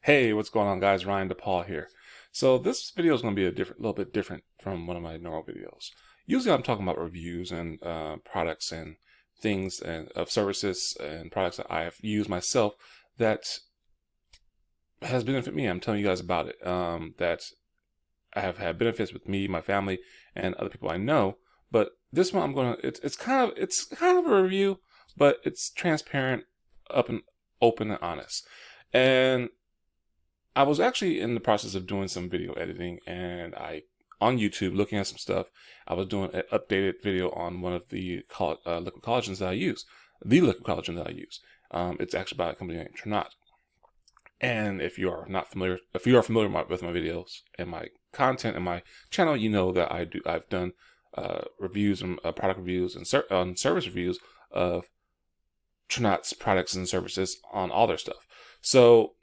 Hey, what's going on, guys? Ryan DePaul here. So this video is going to be little bit different from one of my normal videos. Usually, I'm talking about reviews and products and things and of services and products that I have used myself that has benefited me. I'm telling you guys about it. That I have had benefits with me, my family, and other people I know. But this one, it's kind of a review, but it's transparent, open and honest. And I was actually in the process of doing some video editing, and on YouTube, looking at some stuff. I was doing an updated video on one of the liquid collagens that I use, the liquid collagen that I use. It's actually by a company named Trinot. And if you are familiar with my videos and my content and my channel, you know that I've done reviews and product reviews and service reviews of Trinot's products and services on all their stuff. So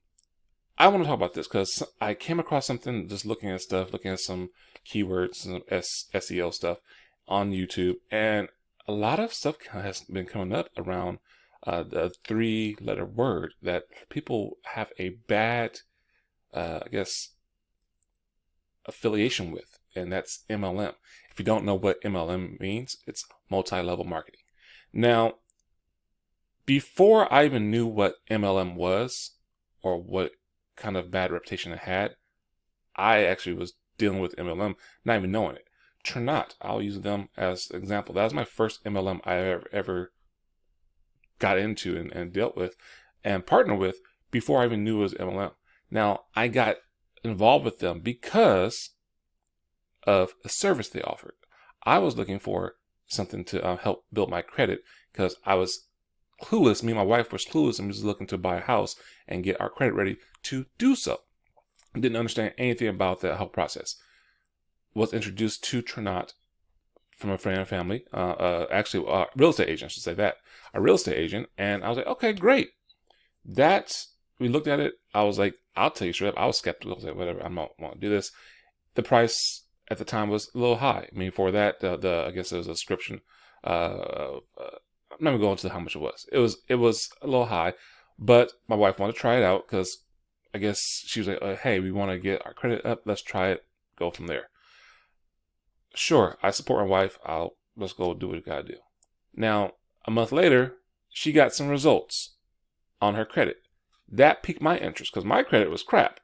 I want to talk about this because I came across something just looking at some keywords and SEO stuff on YouTube, and a lot of stuff has been coming up around the three-letter word that people have a bad, affiliation with, and that's MLM. If you don't know what MLM means, it's multi-level marketing. Now, before I even knew what MLM was or what kind of bad reputation it had, I actually was dealing with MLM, not even knowing it. Trinot, I'll use them as an example. That was my first MLM I ever got into and dealt with and partnered with before I even knew it was MLM. Now, I got involved with them because of a service they offered. I was looking for something to help build my credit because I was clueless. Me and my wife was clueless and was looking to buy a house and get our credit ready to do so. Didn't understand anything about that whole process. Was introduced to Trinot from a friend and family, real estate agent, I should say that. A real estate agent, and I was like, okay, great. We looked at it, I was like, I'll tell you straight up, I was skeptical. I was like, whatever, I don't want to do this. The price at the time was a little high. I mean, for that, I guess there was a subscription. I'm not even going into how much it was. It was a little high, but my wife wanted to try it out because I guess she was like, hey, we want to get our credit up. Let's try it. Go from there. Sure, I support my wife. Let's go do what we gotta do. Now, a month later, she got some results on her credit. That piqued my interest because my credit was crap.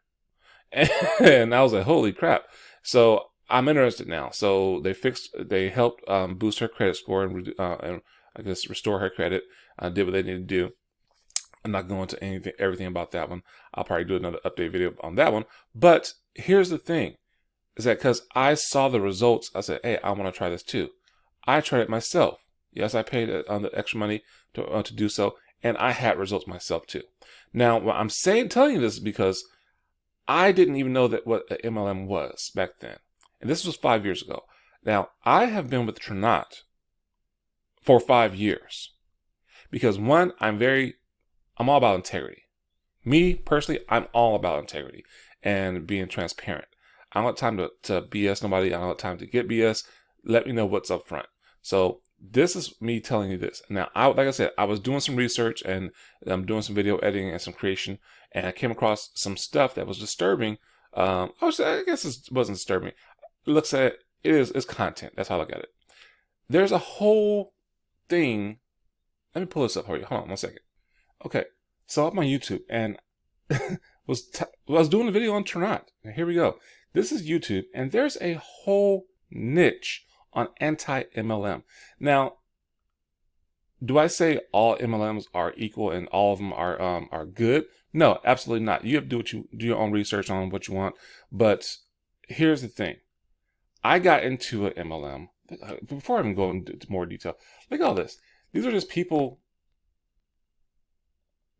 And I was like, holy crap. So I'm interested now. So they helped boost her credit score and I guess restore her credit. Did what they needed to do. I'm not going to everything about that one. I'll probably do another update video on that one. But here's the thing, is that because I saw the results, I said, hey, I want to try this too. I tried it myself. Yes, I paid the extra money to do so, and I had results myself too. Now, what I'm telling you this is because I didn't even know what an MLM was back then. And this was 5 years ago. Now, I have been with Trinot for 5 years. Because one, I'm all about integrity. Me, personally, I'm all about integrity and being transparent. I don't have time to BS nobody. I don't have time to get BS. Let me know what's up front. So this is me telling you this. Now, like I said, I was doing some research and I'm doing some video editing and some creation, and I came across some stuff that was disturbing. I guess it wasn't disturbing. It's content. That's how I look at it. There's a whole thing. Let me pull this up for you. Hold on 1 second. Okay, so I'm on YouTube and was doing a video on Trinot. Here we go. This is YouTube, and there's a whole niche on anti-MLM. Now, do I say all MLMs are equal and all of them are good? No, absolutely not. You have to do your own research on what you want. But here's the thing. I got into an MLM. Before I even go into more detail, look at all this. These are just people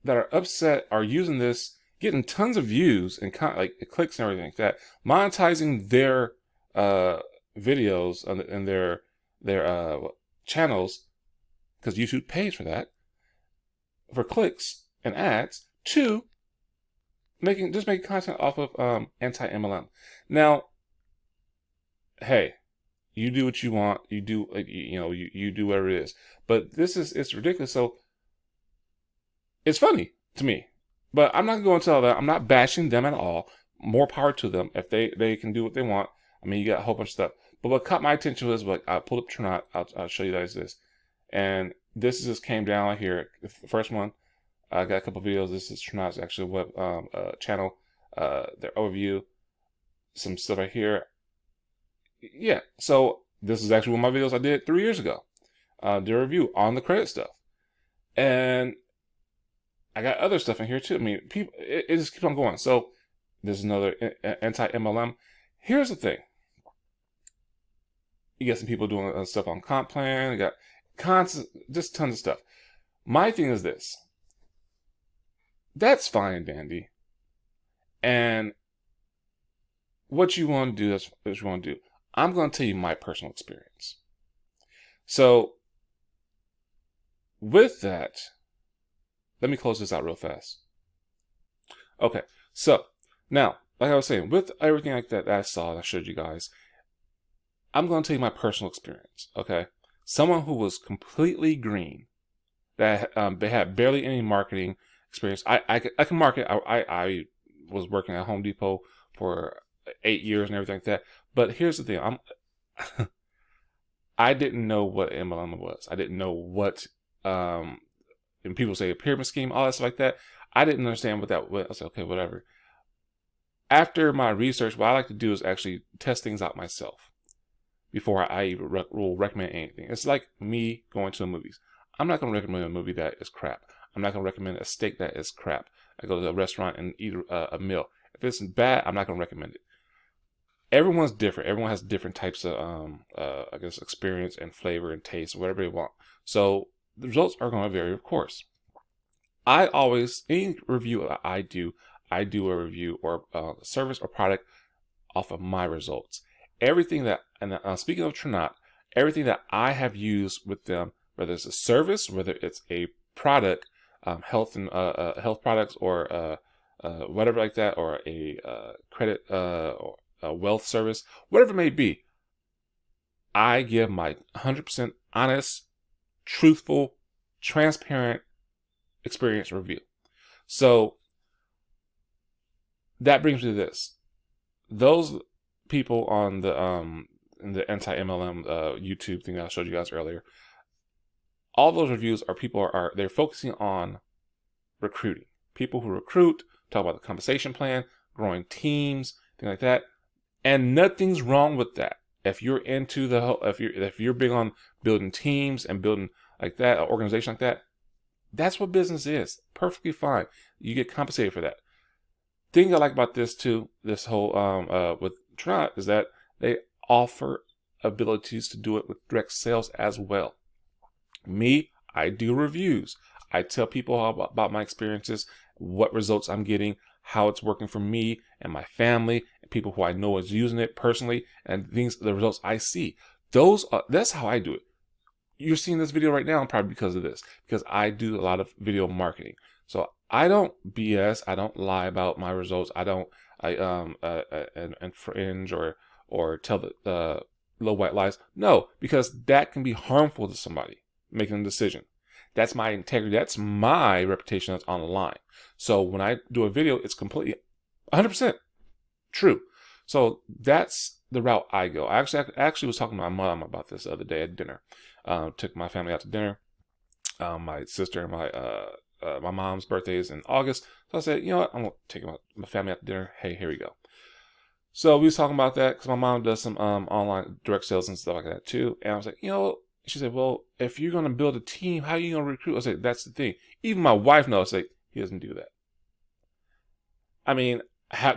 that are upset, are using this, getting tons of views and clicks and everything like that, monetizing their videos and their channels, because YouTube pays for that, for clicks and ads, to making content off of anti-MLM. Now, hey, you do what you want. You do you do whatever it is. But it's ridiculous. So it's funny to me. But I'm not going to tell that. I'm not bashing them at all. More power to them if they can do what they want. I mean, you got a whole bunch of stuff. But what caught my attention was, like, I pulled up Trinot. I'll show you guys this. And this just came down here. The first one, I got a couple videos. This is Trinot's actual web channel. Their overview. Some stuff right here. Yeah. So this is actually one of my videos I did 3 years ago. The review on the credit stuff. And I got other stuff in here too. I mean, people, it just keeps on going. So there's another anti-MLM. Here's the thing. You got some people doing stuff on comp plan. You got constant, just tons of stuff. My thing is this. That's fine and dandy. And what you want to do, that's what you want to do. I'm going to tell you my personal experience. So with that, let me close this out real fast. Okay, so now, like I was saying, with everything like that I saw and I showed you guys, I'm going to tell you my personal experience, okay? Someone who was completely green, that they had barely any marketing experience. I can market. I was working at Home Depot for 8 years and everything like that. But here's the thing. I didn't know what MLM was. I didn't know what, and people say a pyramid scheme, all that stuff like that. I didn't understand what that was. I said, okay, whatever. After my research, what I like to do is actually test things out myself before I will recommend anything. It's like me going to the movies. I'm not going to recommend a movie that is crap. I'm not going to recommend a steak that is crap. I go to a restaurant and eat a meal. If it's bad, I'm not going to recommend it. Everyone's different. Everyone has different types of, I guess, experience and flavor and taste, whatever they want. So the results are going to vary, of course. I always, any review I do a review or service or product off of my results. Everything that, and speaking of Trinot, everything that I have used with them, whether it's a service, whether it's a product, health and health products, or whatever like that, or a credit or a wealth service, whatever it may be, I give my 100% honest, truthful, transparent experience review. So that brings me to this. Those people on the in the anti-MLM YouTube thing that I showed you guys earlier, all those reviews are people they're focusing on recruiting. People who recruit, talk about the compensation plan, growing teams, things like that. And nothing's wrong with that. If you're into if you're big on building teams and building like that, an organization like that, that's what business is. Perfectly fine. You get compensated for that. Thing I like about this too, this whole with Trinot, is that they offer abilities to do it with direct sales as well. Me, I do reviews. I tell people about my experiences, what results I'm getting, how it's working for me and my family, and people who I know is using it personally, and the results I see. That's how I do it. You're seeing this video right now probably because of this, because I do a lot of video marketing. So I don't BS. I don't lie about my results. I infringe or tell the little white lies. No, because that can be harmful to somebody making a decision. That's my integrity. That's my reputation that's on the line. So when I do a video, it's completely 100% true. So that's the route I go. I actually was talking to my mom about this the other day at dinner. Took my family out to dinner. My sister and my mom's birthday is in August. So I said, you know what? I'm going to take my family out to dinner. Hey, here we go. So we was talking about that because my mom does some online direct sales and stuff like that too. And I was like, you know, she said, well, if you're going to build a team, how are you going to recruit? I said, that's the thing. Even my wife knows, like, he doesn't do that. I mean,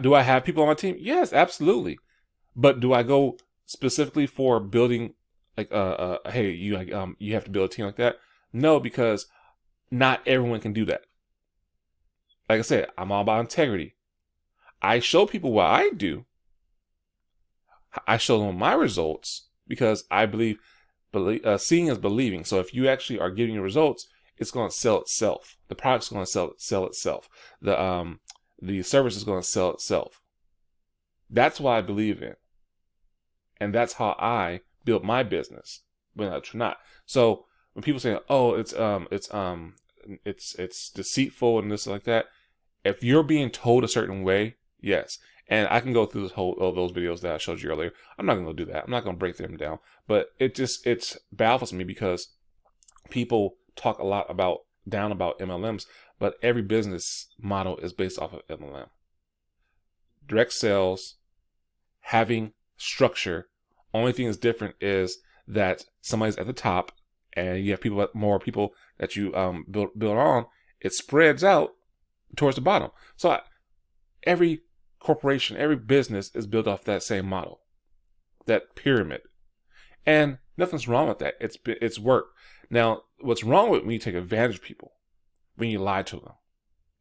do I have people on my team? Yes, absolutely. But do I go specifically for building, like, hey, you have to build a team like that? No, because not everyone can do that. Like I said, I'm all about integrity. I show people what I do. I show them my results because I believe seeing is believing. So if you actually are getting your results, it's going to sell itself. The product's going to sell itself. The service is going to sell itself. That's what I believe in, and that's how I built my business. But not. So when people say, "Oh, it's deceitful and this like that," If you're being told a certain way, yes. And I can go through this whole those videos that I showed you earlier. I'm not going to do that. I'm not going to break them down. But it baffles me because people talk a lot about MLMs, but every business model is based off of MLM. Direct sales, having structure. Only thing that's different is that somebody's at the top, and you have more people that you build on. It spreads out towards the bottom. So every corporation, every business is built off that same model, that pyramid, and nothing's wrong with that. It's work. Now, what's wrong with when you take advantage of people, when you lie to them,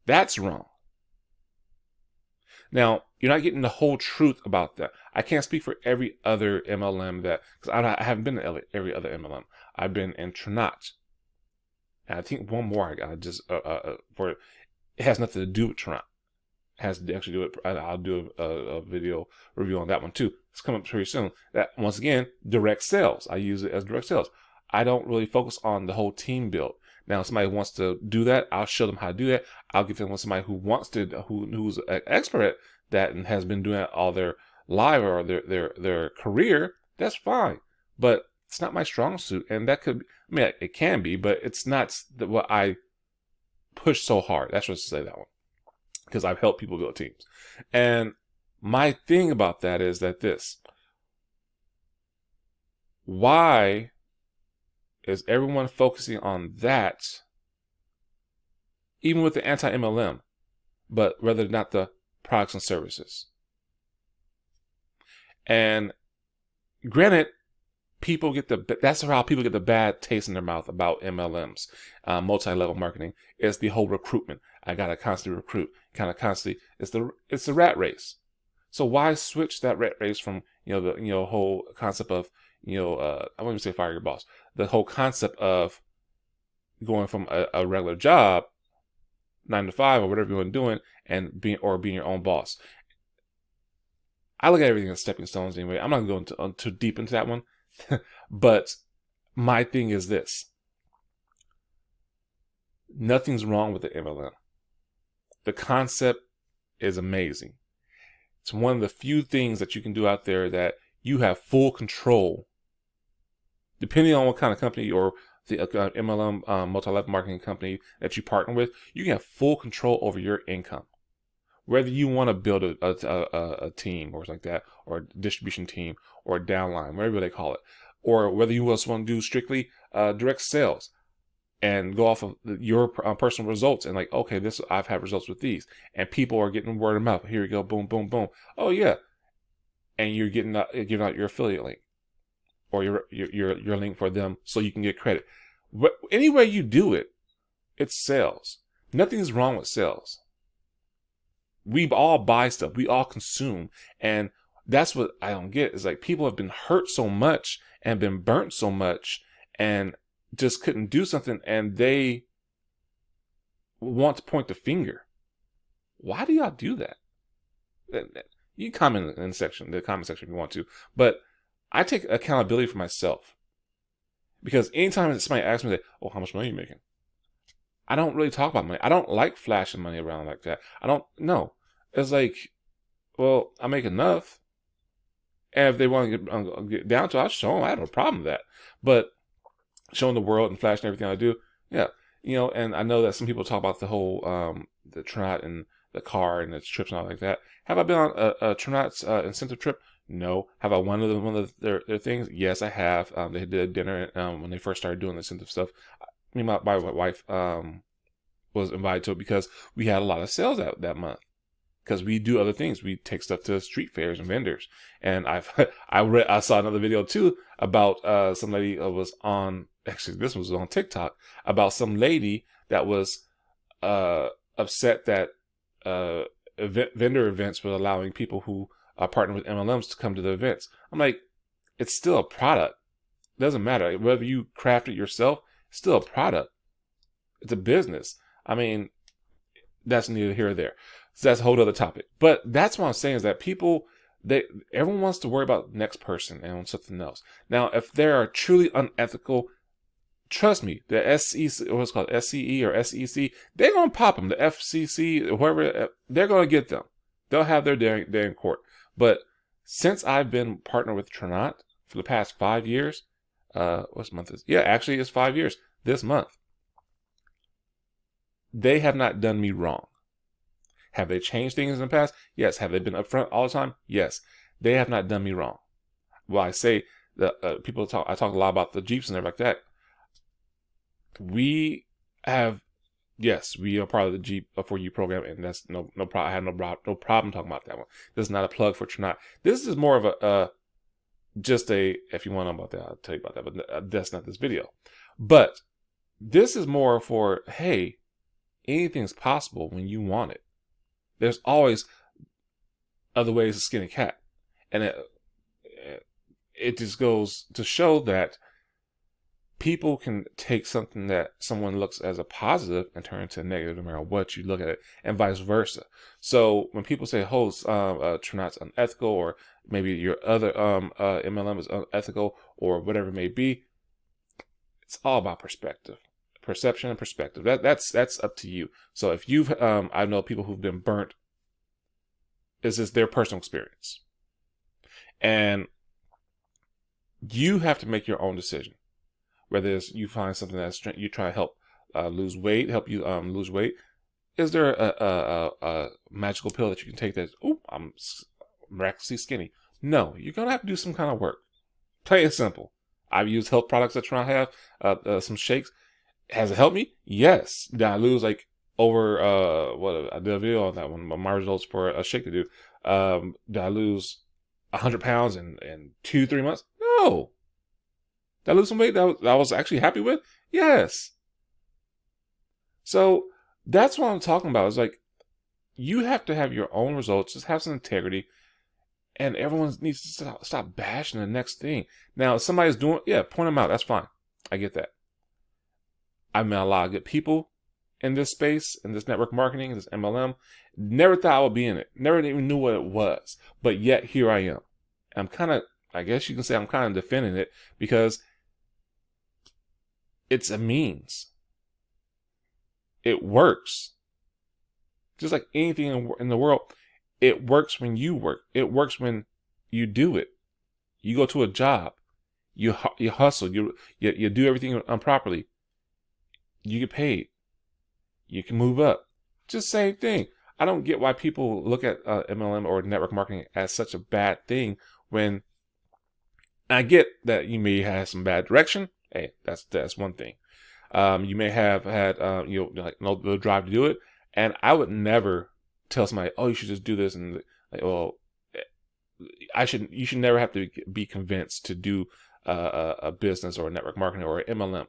that's wrong. Now, you're not getting the whole truth about that. I can't speak for every other MLM because I haven't been in every other MLM. I've been in Trinot. And I think one more I just, for it has nothing to do with Trinot. It has to actually do it. I'll do a video review on that one too. It's coming up very soon. That, once again, direct sales. I use it as direct sales. I don't really focus on the whole team build. Now, if somebody wants to do that, I'll show them how to do that. I'll give them somebody who wants to, who's an expert at that and has been doing that all their life or their career. That's fine, but it's not my strong suit, and that could, I mean, it can be, but it's not what I push so hard. That's what to say that one, because I've helped people build teams, and my thing about that is that why is everyone focusing on that, even with the anti-MLM, but rather not the products and services? And granted, that's how people get the bad taste in their mouth about MLMs, multi-level marketing. It's the whole recruitment. I gotta constantly recruit, it's the rat race. So why switch that rat race from the whole concept of I won't even say fire your boss. The whole concept of going from a regular job, 9 to 5 or whatever you want doing, and being your own boss. I look at everything as stepping stones anyway. I'm not going to go too deep into that one. But my thing is this. Nothing's wrong with the MLM. The concept is amazing. It's one of the few things that you can do out there that you have full control. Depending on what kind of company or the MLM multi-level marketing company that you partner with, you can have full control over your income. Whether you want to build a team or something like that, or a distribution team, or a downline, whatever they call it, or whether you just want to do strictly direct sales and go off of your personal results and like, okay, I've had results with these, and people are getting word of mouth. Here you go, boom, boom, boom. Oh yeah, and you're giving out your affiliate link or your link for them so you can get credit. Any way you do it, it's sales. Nothing's wrong with sales. We all buy stuff. We all consume. And that's what I don't get, is like people have been hurt so much and been burnt so much and just couldn't do something, and they want to point the finger. Why do y'all do that? You comment in the comment section if you want to, but I take accountability for myself, because anytime somebody asks me that, oh, how much money are you making? I don't really talk about money. I don't like flashing money around like that. I don't know. It's like, well, I make enough. And if they want to get down to it, I'll show them. I have no problem with that. But showing the world and flashing everything I do, yeah. And I know that some people talk about the whole, the Trinot and the car and the trips and all like that. Have I been on a Trinot's incentive trip? No. Have I won one of their things? Yes, I have. They did a dinner when they first started doing the incentive stuff. Me and my wife was invited to it because we had a lot of sales that month. Because we do other things. We take stuff to street fairs and vendors. And I saw another video too about some lady was on, actually this was on TikTok, about some lady that was upset that vendor events were allowing people who are partnered with MLMs to come to the events. I'm like, it's still a product. It doesn't matter. Whether you craft it yourself, it's still a product. It's a business. I mean, that's neither here or there. So that's a whole other topic. But that's what I'm saying, is that everyone wants to worry about the next person and on something else. Now, if they are truly unethical, Trust me, the SEC, what's called SCE or SEC, they're gonna pop them. The FCC, whoever, they're gonna get them. They'll have their day in court. But since I've been partnered with Trinot for the past 5 years, what's month is? Yeah, actually, it's 5 years this month. They have not done me wrong. Have they changed things in the past? Yes. Have they been upfront all the time? Yes. They have not done me wrong. Well, I say that I talk a lot about the Jeeps and everything like that. We have, yes, we are part of the Jeep for You program, and that's no problem. I have no problem talking about that one. This is not a plug for Trinot. This is more of if you want to know about that, I'll tell you about that, but that's not this video. But this is more for, hey, anything's possible when you want it. There's always other ways to skin a cat. And it just goes to show that people can take something that someone looks as a positive and turn it into a negative no matter what you look at it, and vice versa. So when people say, oh, Trinot's unethical, or maybe your other MLM is unethical, or whatever it may be, it's all about perspective. Perception and perspective. That's up to you. So if you've, I know people who've been burnt, this is their personal experience. And you have to make your own decision. Whether it's you find something that's you try to help lose weight, help you lose weight. Is there a magical pill that you can take that, oh, I'm miraculously skinny? No, you're going to have to do some kind of work. Plain and simple. I've used health products that try to have some shakes. Has it helped me? Yes. Did I lose over, I did a video on that one, my results for a shake to do. Did I lose 100 pounds in 2-3 months? No. Did I lose some weight that I was actually happy with? Yes. So that's what I'm talking about. It's like, you have to have your own results, just have some integrity, and everyone needs to stop bashing the next thing. Now, if somebody's doing, point them out. That's fine. I get that. I've met a lot of good people in this space, in this network marketing, this MLM. Never thought I would be in it. Never even knew what it was. But yet, here I am. I'm kind of, I guess you can say I'm kind of defending it, because it's a means. It works. Just like anything in the world, it works when you work. It works when you do it. You go to a job. You hustle. You do everything properly. You get paid. You can move up. Just same thing. I don't get why people look at MLM or network marketing as such a bad thing, when I get that you may have some bad direction. Hey, that's one thing. You may have had the drive to do it, and I would never tell somebody, oh, you should just do this, and you should never have to be convinced to do a business or a network marketing or an MLM.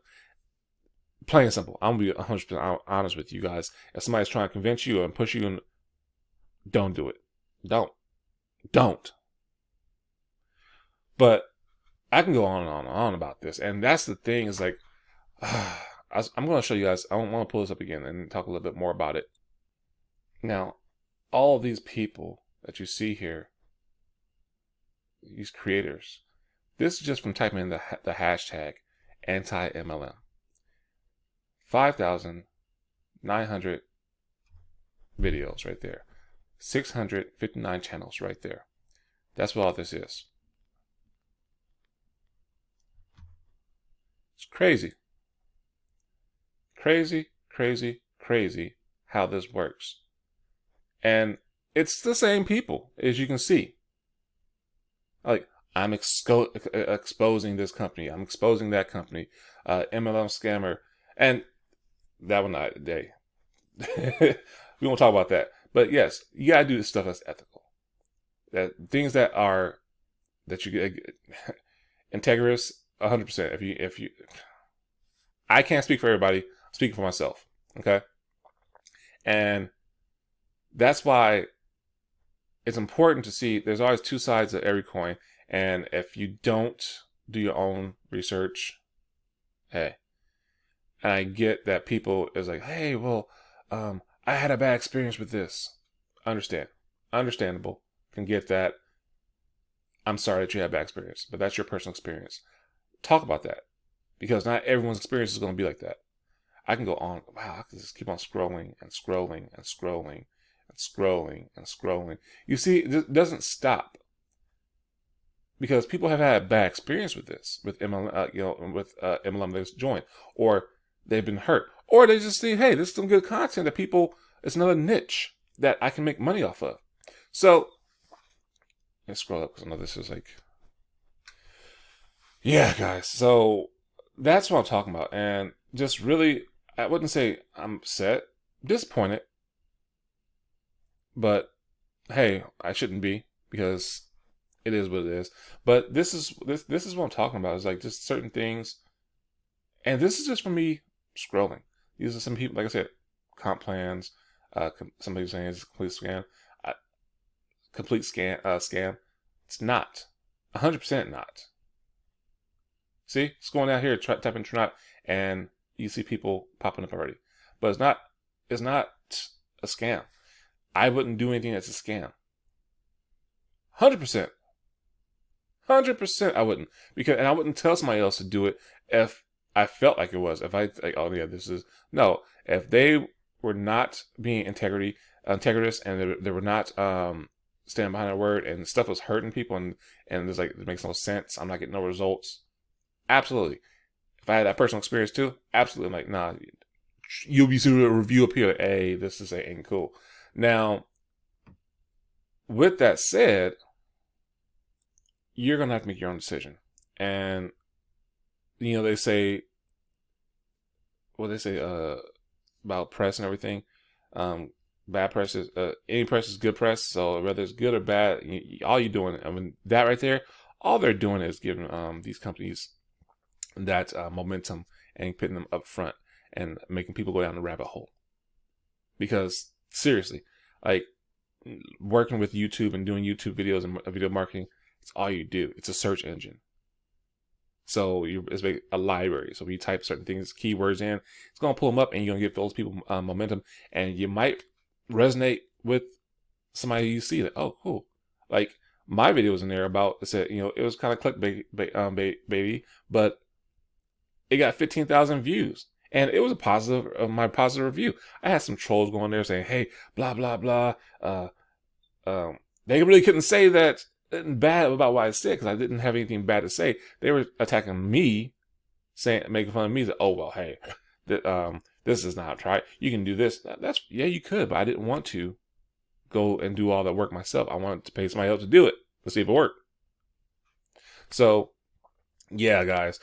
Plain and simple. I'm gonna be 100% honest with you guys. If somebody's trying to convince you and push you, don't do it. Don't. But I can go on and on and on about this, and that's the thing. Is like, I'm going to show you guys. I want to pull this up again and talk a little bit more about it. Now, all of these people that you see here, these creators, this is just from typing in the hashtag anti-MLM. 5,900 videos right there. 659 channels right there. That's what all this is. It's crazy. Crazy how this works. And it's the same people, as you can see. Like, I'm exposing this company. I'm exposing that company. MLM scammer. And that one, we won't talk about that. But yes, you gotta do this stuff that's ethical. That things that you get integrous, 100%. If you, I can't speak for everybody. I'm speaking for myself. Okay, and that's why it's important to see. There's always two sides of every coin, and if you don't do your own research, hey. And I get that people is like, hey, well, I had a bad experience with this. Understandable. Can get that. I'm sorry that you had a bad experience, but that's your personal experience. Talk about that. because not everyone's experience is going to be like that. I can go on. Wow, I can just keep on scrolling and scrolling and scrolling and scrolling and scrolling. You see, it doesn't stop because people have had a bad experience with this, with MLM, with MLM they've joined, or they've been hurt, or they just see, hey, this is some good content that people. It's another niche that I can make money off of. So let's scroll up because I know this is like, yeah, guys. So that's what I'm talking about, and just really, I wouldn't say I'm upset, disappointed, but hey, I shouldn't be because it is what it is. But this is what I'm talking about. Is like just certain things, and this is just for me scrolling. These are some people, like I said, comp plans. Somebody saying it's a complete scam. Complete scam. It's not. 100% not. See, it's going down here, typing Trinot, and you see people popping up already. But it's not a scam. I wouldn't do anything that's a scam. 100%. 100% I wouldn't. And I wouldn't tell somebody else to do it if I felt like it was. If I like, oh yeah, this is no. If they were not being integritous, and they were not standing behind their word, and stuff was hurting people, and there's like, it makes no sense. I'm not getting no results. Absolutely. If I had that personal experience too, absolutely. I'm like, nah, you'll be seeing a review up here. Hey, this is ain't cool. Now, with that said, you're gonna have to make your own decision. And they say, what they say about press and everything. Bad press is any press is good press. So whether it's good or bad, all you're doing, I mean, that right there, all they're doing is giving these companies that momentum and putting them up front and making people go down the rabbit hole. Because seriously, like working with YouTube and doing YouTube videos and video marketing, it's all you do. It's a search engine. So it's like a library. So when you type certain things, keywords in, it's going to pull them up, and you're going to give those people momentum, and you might resonate with somebody you see that, oh, cool. Like my video was in there about, it said, it was kind of clickbait, baby, but it got 15,000 views, and it was my positive review. I had some trolls going there saying, hey, blah, blah, blah. They really couldn't say that bad about what I said because I didn't have anything bad to say. They were attacking me, making fun of me. That, oh, well, hey, this is not right. You can do this. Yeah, you could, but I didn't want to go and do all that work myself. I wanted to pay somebody else to do it. Let's see if it worked. So, yeah, guys.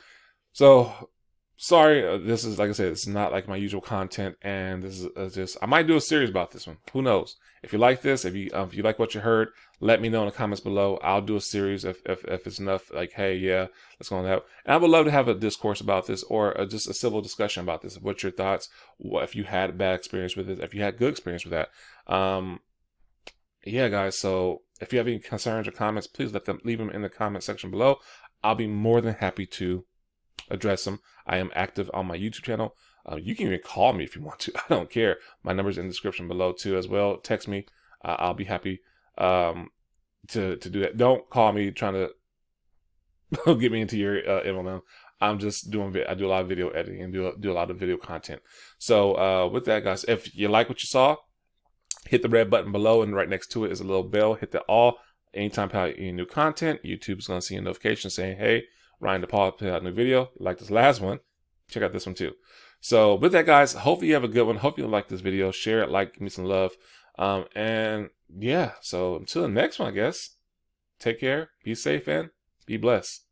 So, sorry. This is, like I said, it's not like my usual content, and this is just, I might do a series about this one. Who knows? If you like this, if you like what you heard, let me know in the comments below. I'll do a series if it's enough. Like, hey, yeah, let's go on that. And I would love to have a discourse about this, or just a civil discussion about this. What's your thoughts? What if you had a bad experience with it? If you had good experience with that? Yeah, guys. So if you have any concerns or comments, please leave them in the comment section below. I'll be more than happy to address them. I am active on my YouTube channel. You can even call me if you want to. I don't care. My number's in the description below too as well. Text me. I'll be happy to do that. Don't call me trying to get me into your MLM. I'm just I do a lot of video editing and do a lot of video content. So with that, guys, if you like what you saw, hit the red button below, and right next to it is a little bell. Hit the all. Anytime I put out any new content, YouTube's going to see a notification saying, hey, Ryan DePaul put out a new video. Like this last one, check out this one too. So with that, guys, hopefully you have a good one. Hope you like this video. Share it, give me some love. And yeah, so until the next one, I guess, take care, be safe, and be blessed.